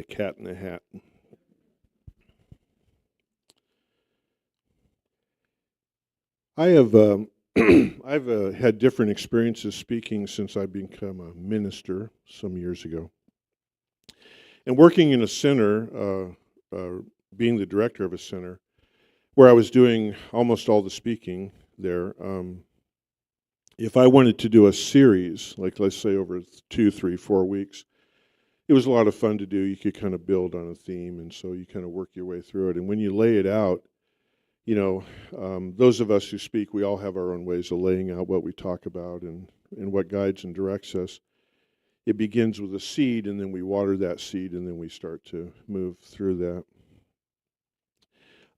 A cat in a hat. I have I've had different experiences speaking since I become a minister some years ago, and working in a center, being the director of a center where I was doing almost all the speaking there. If I wanted to do a series, like let's say over 2, 3, 4 weeks, it was a lot of fun to do. You could kind of build on a theme, and so you kind of work your way through it. And when you lay it out, those of us who speak, we all have our own ways of laying out what we talk about and what guides and directs us. It begins with a seed, and then we water that seed, and then we start to move through that.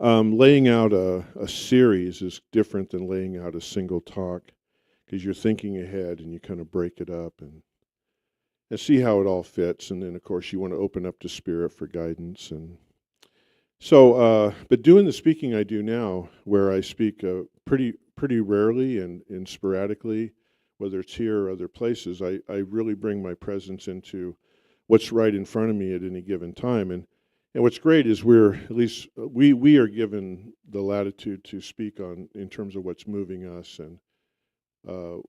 Laying out a series is different than laying out a single talk, because you're thinking ahead and you kind of break it up and see how it all fits. And then, of course, you want to open up to Spirit for guidance. And so, but doing the speaking I do now, where I speak pretty rarely and sporadically, whether it's here or other places, I really bring my presence into what's right in front of me at any given time. And what's great is we are given the latitude to speak on in terms of what's moving us and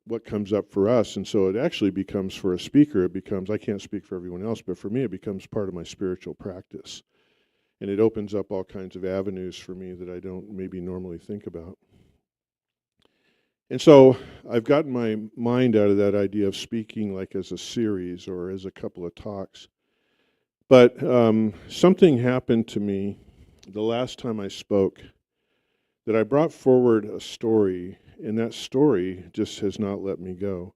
what comes up for us. And so it actually becomes, for a speaker, I can't speak for everyone else, but for me it becomes part of my spiritual practice. And it opens up all kinds of avenues for me that I don't maybe normally think about. And so I've gotten my mind out of that idea of speaking like as a series or as a couple of talks. But something happened to me the last time I spoke that I brought forward a story, and that story just has not let me go.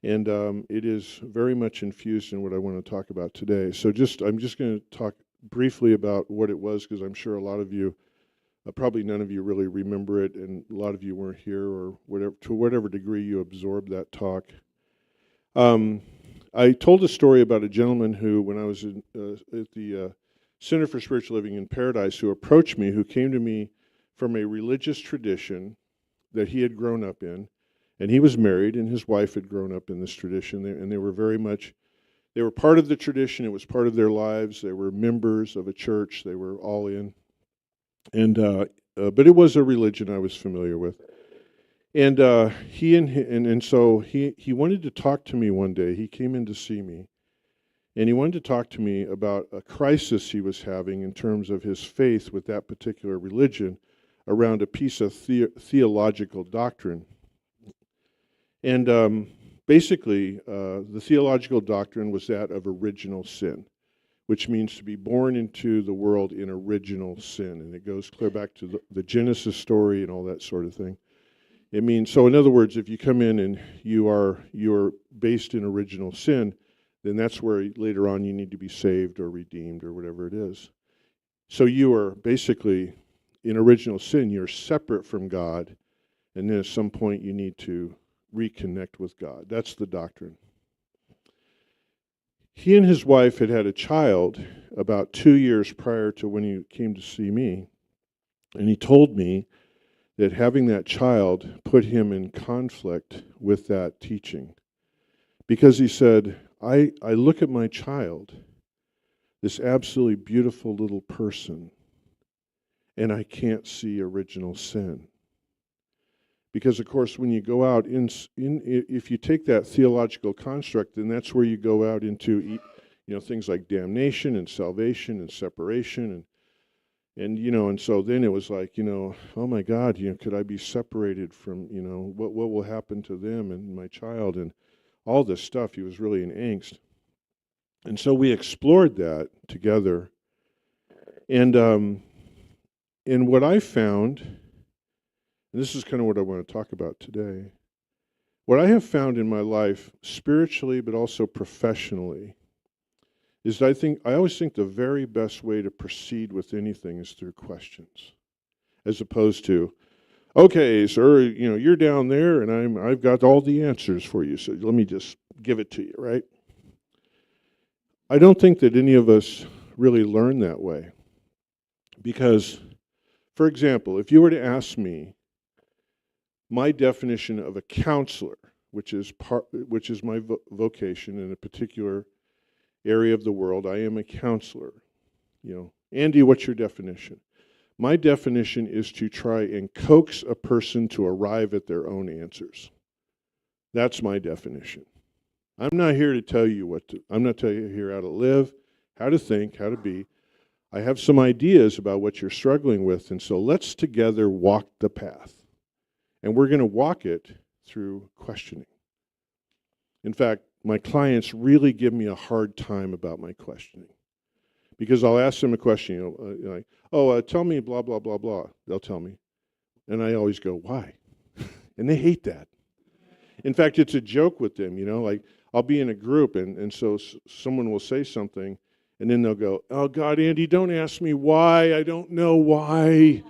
And it is very much infused in what I want to talk about today. So I'm just going to talk briefly about what it was, because I'm sure a lot of you, probably none of you really remember it, and a lot of you weren't here, or whatever, to whatever degree you absorbed that talk. I told a story about a gentleman who, when I was at the Center for Spiritual Living in Paradise, who approached me, who came to me from a religious tradition that he had grown up in, and he was married, and his wife had grown up in this tradition, and they were part of the tradition. It was part of their lives. They were members of a church. They were all in, and but it was a religion I was familiar with. And so he wanted to talk to me one day. He came in to see me, and he wanted to talk to me about a crisis he was having in terms of his faith with that particular religion around a piece of theological doctrine. And basically, the theological doctrine was that of original sin, which means to be born into the world in original sin. And it goes clear back to the Genesis story and all that sort of thing. It means, so in other words, if you come in and you're based in original sin, then that's where later on you need to be saved or redeemed or whatever it is. So you are basically in original sin, you're separate from God, and then at some point you need to reconnect with God. That's the doctrine. He and his wife had a child about 2 years prior to when he came to see me, and he told me that having that child put him in conflict with that teaching. Because he said, I look at my child, this absolutely beautiful little person, and I can't see original sin. Because, of course, when you go out, if you take that theological construct, then that's where you go out into things like damnation and salvation and separation and so then it was like, oh my God, could I be separated from, what will happen to them and my child and all this stuff. He was really in angst. And so we explored that together. And what I found, and this is kind of what I want to talk about today, what I have found in my life, spiritually but also professionally, is that I always think the very best way to proceed with anything is through questions, as opposed to, okay, sir, you're down there, and I've got all the answers for you, so let me just give it to you, right? I don't think that any of us really learn that way, because, for example, if you were to ask me my definition of a counselor, which is my vocation in a particular area of the world. I am a counselor. Andy, what's your definition? My definition is to try and coax a person to arrive at their own answers. That's my definition. I'm not here to tell you I'm not telling you here how to live, how to think, how to be. I have some ideas about what you're struggling with, and so let's together walk the path. And we're going to walk it through questioning. In fact, my clients really give me a hard time about my questioning. Because I'll ask them a question, like, tell me blah, blah, blah, blah. They'll tell me. And I always go, why? And they hate that. In fact, it's a joke with them, like I'll be in a group and so someone will say something and then they'll go, oh God, Andy, don't ask me why. I don't know why.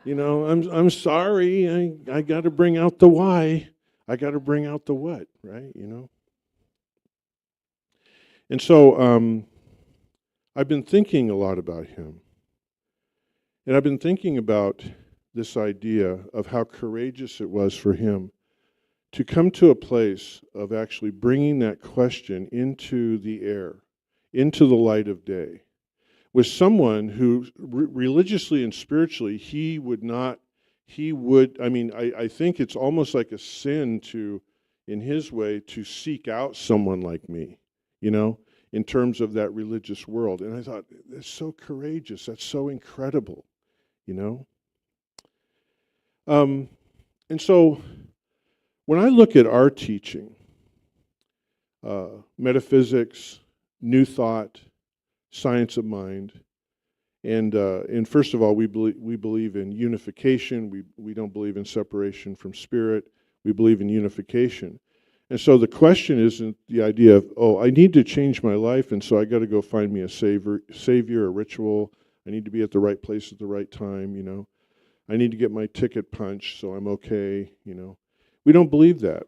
I'm sorry. I got to bring out the why. I got to bring out the what, right? And so I've been thinking a lot about him. And I've been thinking about this idea of how courageous it was for him to come to a place of actually bringing that question into the air, into the light of day, with someone who religiously and spiritually, I think it's almost like a sin in his way, to seek out someone like me, in terms of that religious world. And I thought, that's so courageous, that's so incredible, And so when I look at our teaching, metaphysics, new thought, science of mind, and first of all, we believe in unification. We don't believe in separation from spirit. We believe in unification. And so the question isn't the idea of, I need to change my life, and so I got to go find me a savior, a ritual. I need to be at the right place at the right time. I need to get my ticket punched so I'm okay. We don't believe that.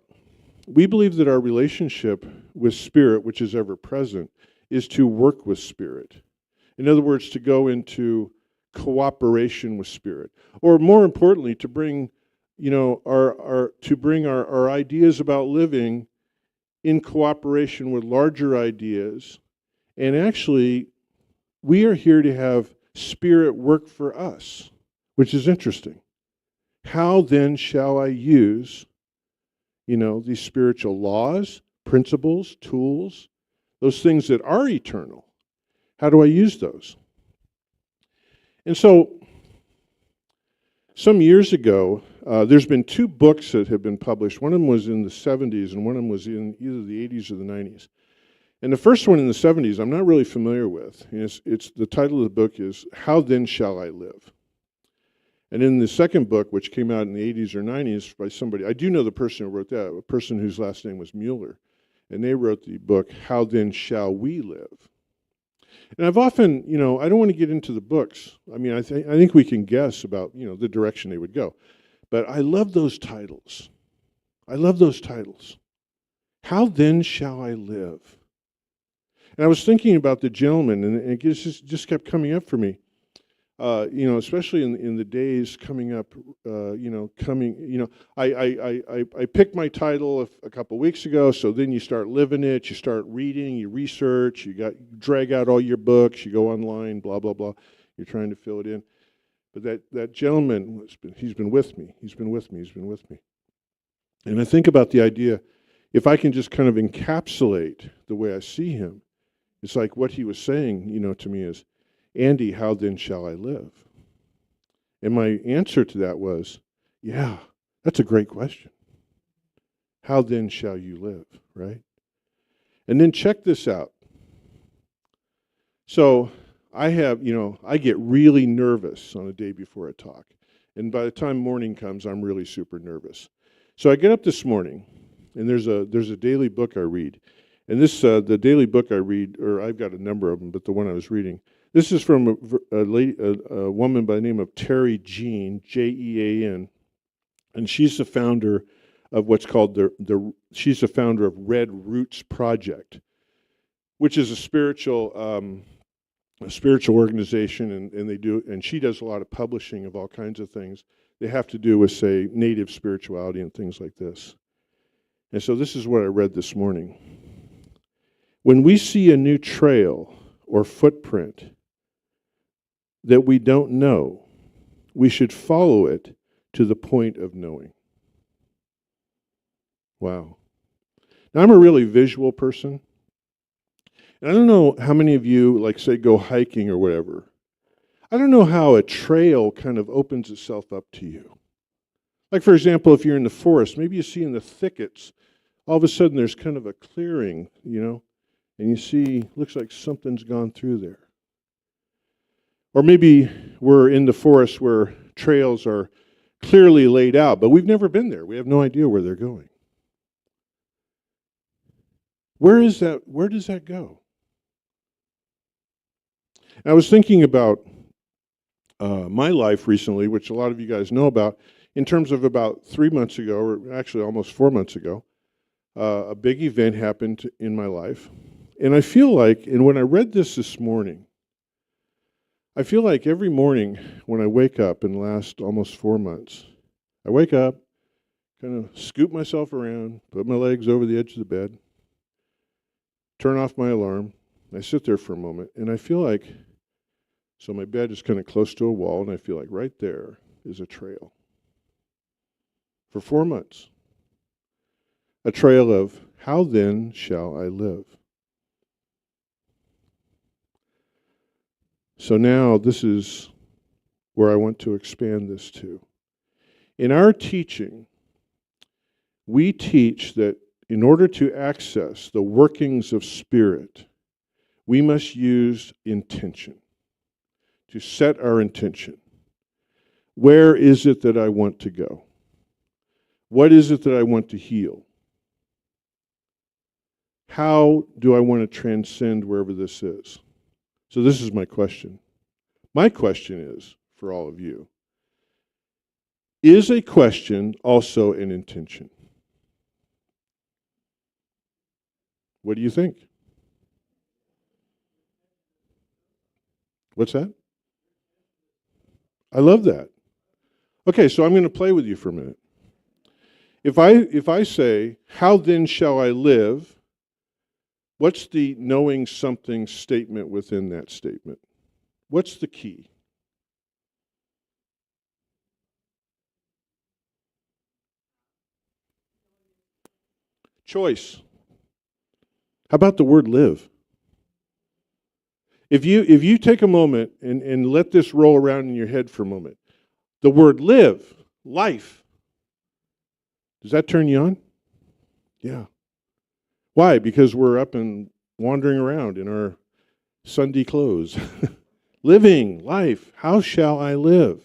We believe that our relationship with spirit, which is ever present, is to work with spirit. In other words, to go into cooperation with spirit, or more importantly, to bring, our ideas about living in cooperation with larger ideas. And actually, we are here to have spirit work for us, which is interesting. How then shall I use these spiritual laws, principles, tools, those things that are eternal? How do I use those? And so, some years ago, there's been 2 books that have been published. One of them was in the 70s, and one of them was in either the 80s or the 90s. And the first one in the 70s, I'm not really familiar with. It's the title of the book is How Then Shall I Live? And in the second book, which came out in the 80s or 90s by somebody, I do know the person who wrote that, a person whose last name was Mueller. And they wrote the book, How Then Shall We Live? And I've often, I don't want to get into the books. I mean, I think we can guess about, the direction they would go. But I love those titles. I love those titles. How then shall I live? And I was thinking about the gentleman, and it just kept coming up for me. Especially in the days coming up, I picked my title a couple weeks ago, so then you start living it, you start reading, you research, you drag out all your books, you go online, blah, blah, blah, you're trying to fill it in. But that gentleman, he's been with me. And I think about the idea, if I can just kind of encapsulate the way I see him, it's like what he was saying, to me is, Andy, how then shall I live? And my answer to that was, yeah, that's a great question. How then shall you live, right? And then check this out. So I get really nervous on the day before a talk. And by the time morning comes, I'm really super nervous. So I get up this morning, and there's a daily book I read. And this, the daily book I read, or I've got a number of them, but the one I was reading, this is from a woman by the name of Terry Jean, Jean, and she's the founder of what's called she's the founder of Red Roots Project, which is a spiritual organization, and she does a lot of publishing of all kinds of things. They have to do with, say, native spirituality and things like this. And so this is what I read this morning. When we see a new trail or footprint that we don't know, we should follow it to the point of knowing. Wow. Now, I'm a really visual person. And I don't know how many of you, like, say, go hiking or whatever. I don't know how a trail kind of opens itself up to you. Like, for example, if you're in the forest, maybe you see in the thickets, all of a sudden there's kind of a clearing, and you see, looks like something's gone through there. Or maybe we're in the forest where trails are clearly laid out, but we've never been there. We have no idea where they're going. Where is that? Where does that go? And I was thinking about my life recently, which a lot of you guys know about, in terms of about 3 months ago, or actually almost 4 months ago, a big event happened in my life. And I feel like, and when I read this morning, I feel like every morning when I wake up in the last almost 4 months, I wake up, kind of scoop myself around, put my legs over the edge of the bed, turn off my alarm, I sit there for a moment, and I feel like, so my bed is kind of close to a wall, and I feel like right there is a trail. For 4 months. A trail of, how then shall I live? So now this is where I want to expand this to. In our teaching, we teach that in order to access the workings of spirit, we must use intention, to set our intention. Where is it that I want to go? What is it that I want to heal? How do I want to transcend wherever this is? So this is my question. My question is, for all of you, is a question also an intention? What do you think? What's that? I love that. Okay, so I'm going to play with you for a minute. If I say, how then shall I live? What's the knowing something statement within that statement? What's the key? Choice. How about the word live? If you take a moment and let this roll around in your head for a moment, the word live, life, does that turn you on? Yeah. Why? Because we're up and wandering around in our Sunday clothes. Living life. How shall I live?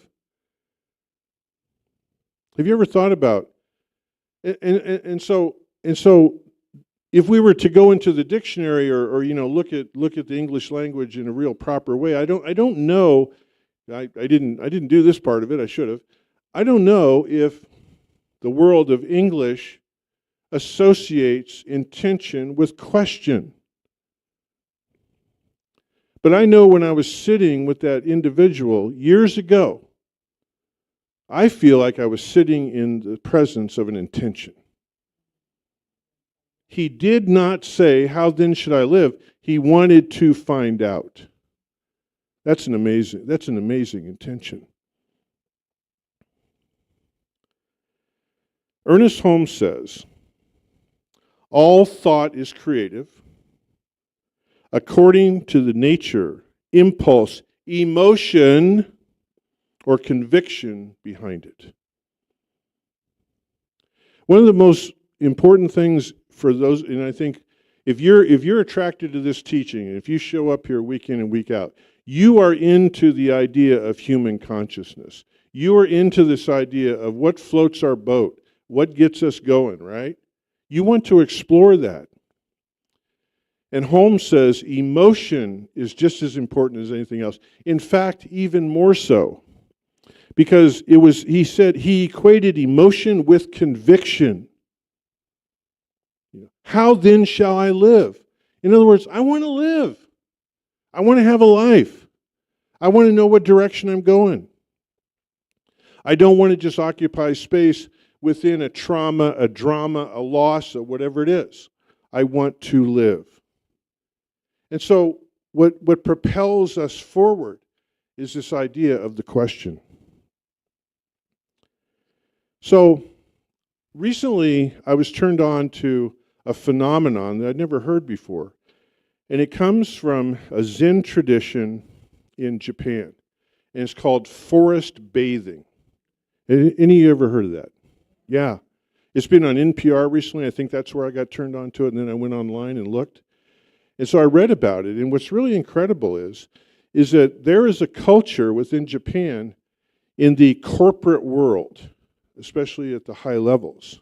Have you ever thought about and so if we were to go into the dictionary or look at the English language in a real proper way, I don't know. I didn't do this part of it. I should have. I don't know if the world of English associates intention with question. But I know when I was sitting with that individual years ago, I feel like I was sitting in the presence of an intention. He did not say, how then should I live? He wanted to find out. That's an amazing intention. Ernest Holmes says, all thought is creative according to the nature, impulse, emotion, or conviction behind it. One of the most important things for those, and I think if you're attracted to this teaching, and if you show up here week in and week out, you are into the idea of human consciousness. You are into this idea of what floats our boat, what gets us going, right? You want to explore that. And Holmes says emotion is just as important as anything else. In fact, even more so. Because he said he equated emotion with conviction. How then shall I live? In other words, I want to live. I want to have a life. I want to know what direction I'm going. I don't want to just occupy space within a trauma, a drama, a loss, or whatever it is. I want to live. And so what propels us forward is this idea of the question. So recently, I was turned on to a phenomenon that I'd never heard before, and it comes from a Zen tradition in Japan, and it's called forest bathing. Any of you ever heard of that? Yeah. It's been on NPR recently. I think that's where I got turned on to it, and then I went online and looked. And so I read about it, and what's really incredible is that there is a culture within Japan in the corporate world, especially at the high levels,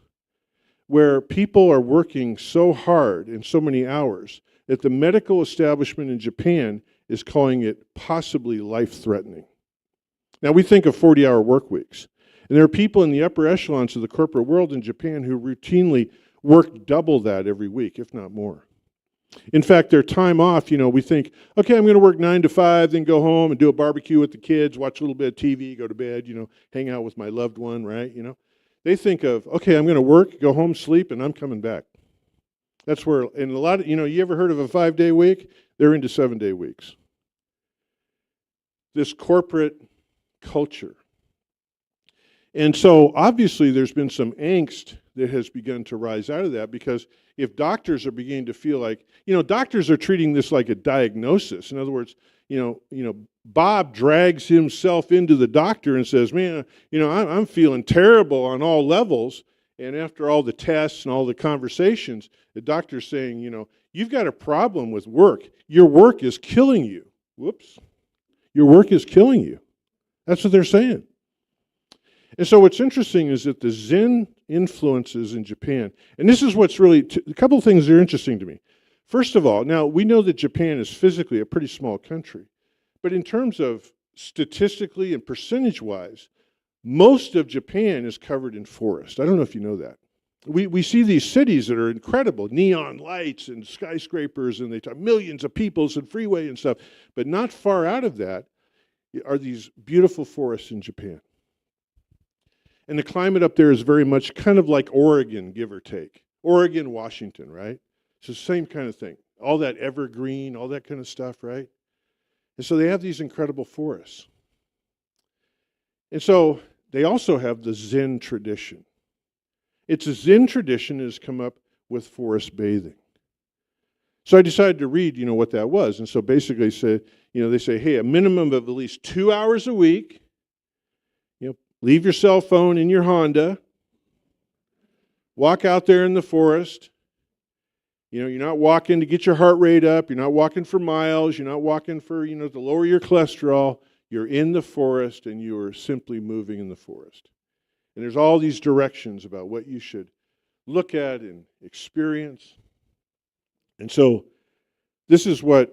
where people are working so hard and so many hours that the medical establishment in Japan is calling it possibly life-threatening. Now, we think of 40-hour work weeks, and there are people in the upper echelons of the corporate world in Japan who routinely work double that every week, if not more. In fact, their time off, we think, okay, I'm going to work 9 to 5, then go home and do a barbecue with the kids, watch a little bit of TV, go to bed, hang out with my loved one, right? They think of, okay, I'm going to work, go home, sleep, and I'm coming back. That's where, and a lot of, you ever heard of a 5-day week? They're into 7-day weeks. This corporate culture. And so, obviously, there's been some angst that has begun to rise out of that, because if doctors are beginning to feel like, doctors are treating this like a diagnosis. In other words, Bob drags himself into the doctor and says, man, I'm feeling terrible on all levels. And after all the tests and all the conversations, the doctor's saying, you've got a problem with work. Your work is killing you. Whoops. Your work is killing you. That's what they're saying. And so what's interesting is that the Zen influences in Japan, and this is what's really, a couple of things that are interesting to me. First of all, now we know that Japan is physically a pretty small country, but in terms of statistically and percentage-wise, most of Japan is covered in forest. I don't know if you know that. We see these cities that are incredible, neon lights and skyscrapers, and they talk millions of people and freeway and stuff, but not far out of that are these beautiful forests in Japan. And the climate up there is very much kind of like Oregon, give or take. Oregon, Washington, right? It's the same kind of thing. All that evergreen, all that kind of stuff, right? And so they have these incredible forests. And so they also have the Zen tradition. It's a Zen tradition that has come up with forest bathing. So I decided to read, what that was. And so basically they say, hey, a minimum of at least 2 hours a week. Leave your cell phone in your Honda. Walk out there in the forest. You're not walking to get your heart rate up. You're not walking for miles. You're not walking for, to lower your cholesterol. You're in the forest, and you are simply moving in the forest. And there's all these directions about what you should look at and experience. And so this is what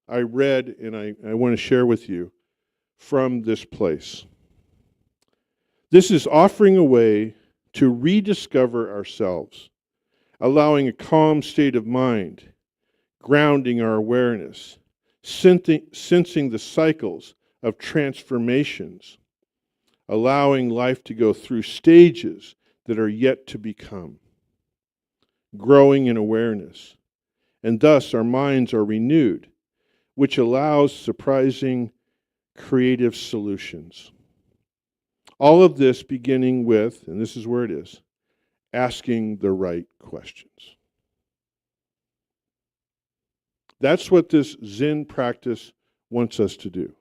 I read, and I want to share with you from this place. This is offering a way to rediscover ourselves, allowing a calm state of mind, grounding our awareness, sensing the cycles of transformations, allowing life to go through stages that are yet to become, growing in awareness, and thus our minds are renewed, which allows surprising creative solutions. All of this beginning with, and this is where it is, asking the right questions. That's what this Zen practice wants us to do,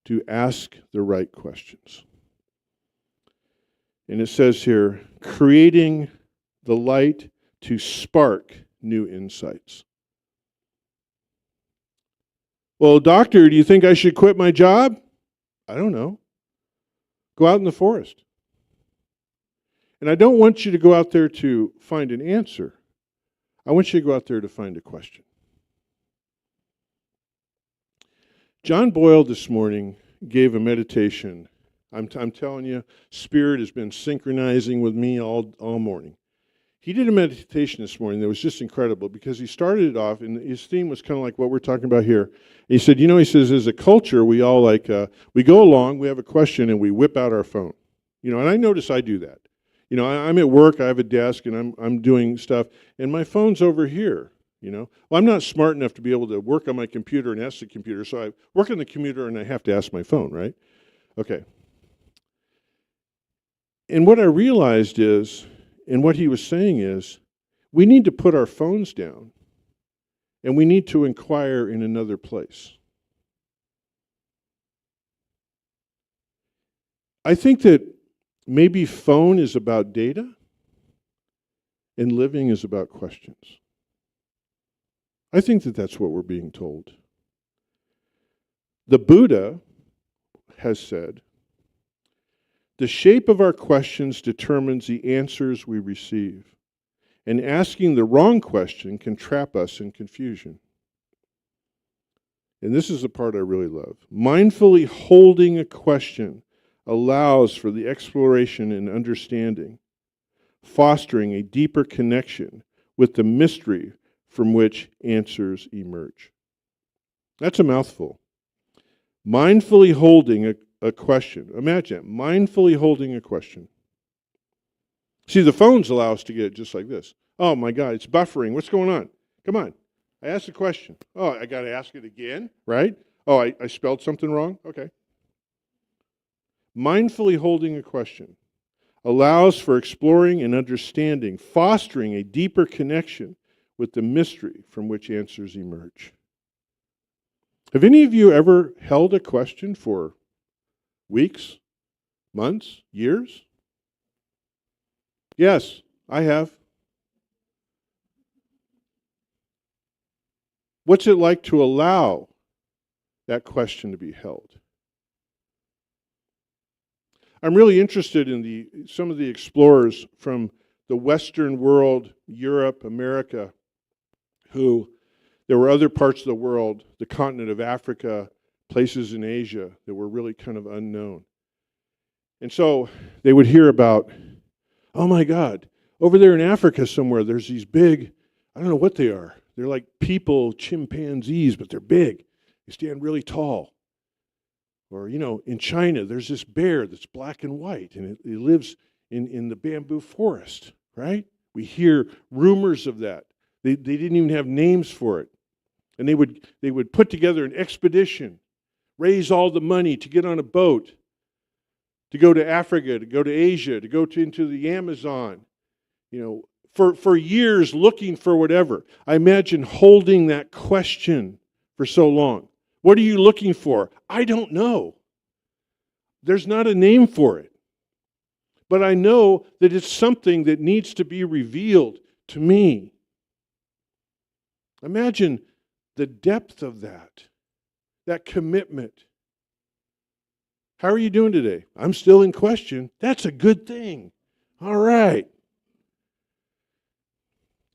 to ask the right questions. And it says here, creating the light to spark new insights. Well, doctor, do you think I should quit my job? I don't know. Go out in the forest. And I don't want you to go out there to find an answer. I want you to go out there to find a question. John Boyle this morning gave a meditation. I'm telling you, Spirit has been synchronizing with me all morning. He did a meditation this morning that was just incredible, because he started it off, and his theme was kind of like what we're talking about here. He said, he says, as a culture, we all we go along, we have a question, and we whip out our phone. And I notice I do that. I'm at work, I have a desk, and I'm doing stuff, and my phone's over here. you know? Well, I'm not smart enough to be able to work on my computer and ask the computer, so I work on the computer and I have to ask my phone, right? Okay. And what I realized is, and what he was saying is, we need to put our phones down and we need to inquire in another place. I think that maybe phone is about data and living is about questions. I think that that's what we're being told. The Buddha has said, the shape of our questions determines the answers we receive, and asking the wrong question can trap us in confusion. And this is the part I really love. Mindfully holding a question allows for the exploration and understanding, fostering a deeper connection with the mystery from which answers emerge. That's a mouthful. Mindfully holding a question. Imagine it, mindfully holding a question. See, the phones allow us to get it just like this. Oh my God, it's buffering. What's going on? Come on. I asked a question. Oh, I got to ask it again, right? Oh, I spelled something wrong? Okay. Mindfully holding a question allows for exploring and understanding, fostering a deeper connection with the mystery from which answers emerge. Have any of you ever held a question for weeks, months, years? Yes, I have. What's it like to allow that question to be held? I'm really interested in some of the explorers from the Western world, Europe, America, who there were other parts of the world, the continent of Africa, places in Asia that were really kind of unknown. And so they would hear about, oh my God, over there in Africa somewhere, there's these big, I don't know what they are. They're like people, chimpanzees, but they're big. They stand really tall. Or, in China, there's this bear that's black and white, and it lives in the bamboo forest, right? We hear rumors of that. They didn't even have names for it. And they would put together an expedition, raise all the money to get on a boat, to go to Africa, to go to Asia, to go into the Amazon, for years looking for whatever. I imagine holding that question for so long. What are you looking for? I don't know. There's not a name for it. But I know that it's something that needs to be revealed to me. Imagine the depth of that commitment. How are you doing today? I'm still in question. That's a good thing. All right.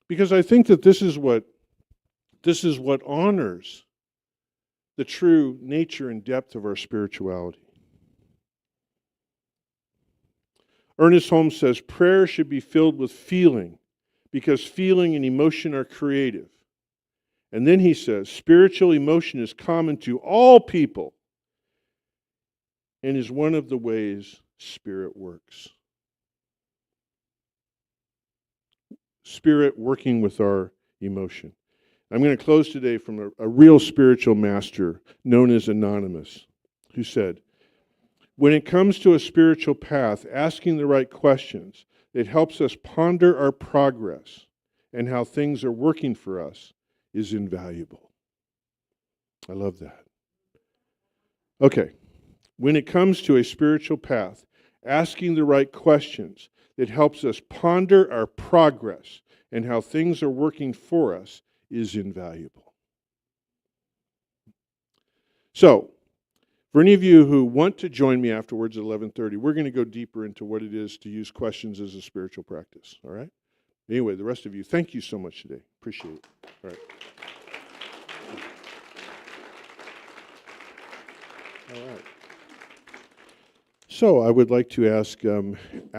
Because I think that this is what honors the true nature and depth of our spirituality. Ernest Holmes says, prayer should be filled with feeling because feeling and emotion are creative. And then he says, spiritual emotion is common to all people and is one of the ways Spirit works. Spirit working with our emotion. I'm going to close today from a real spiritual master known as Anonymous, who said, when it comes to a spiritual path, asking the right questions, it helps us ponder our progress and how things are working for us is invaluable. I love that. Okay. When it comes to a spiritual path, asking the right questions, it helps us ponder our progress and how things are working for us is invaluable. So, for any of you who want to join me afterwards at 11:30, we're going to go deeper into what it is to use questions as a spiritual practice, all right? Anyway, the rest of you, thank you so much today. Appreciate it. All right. All right. So I would like to ask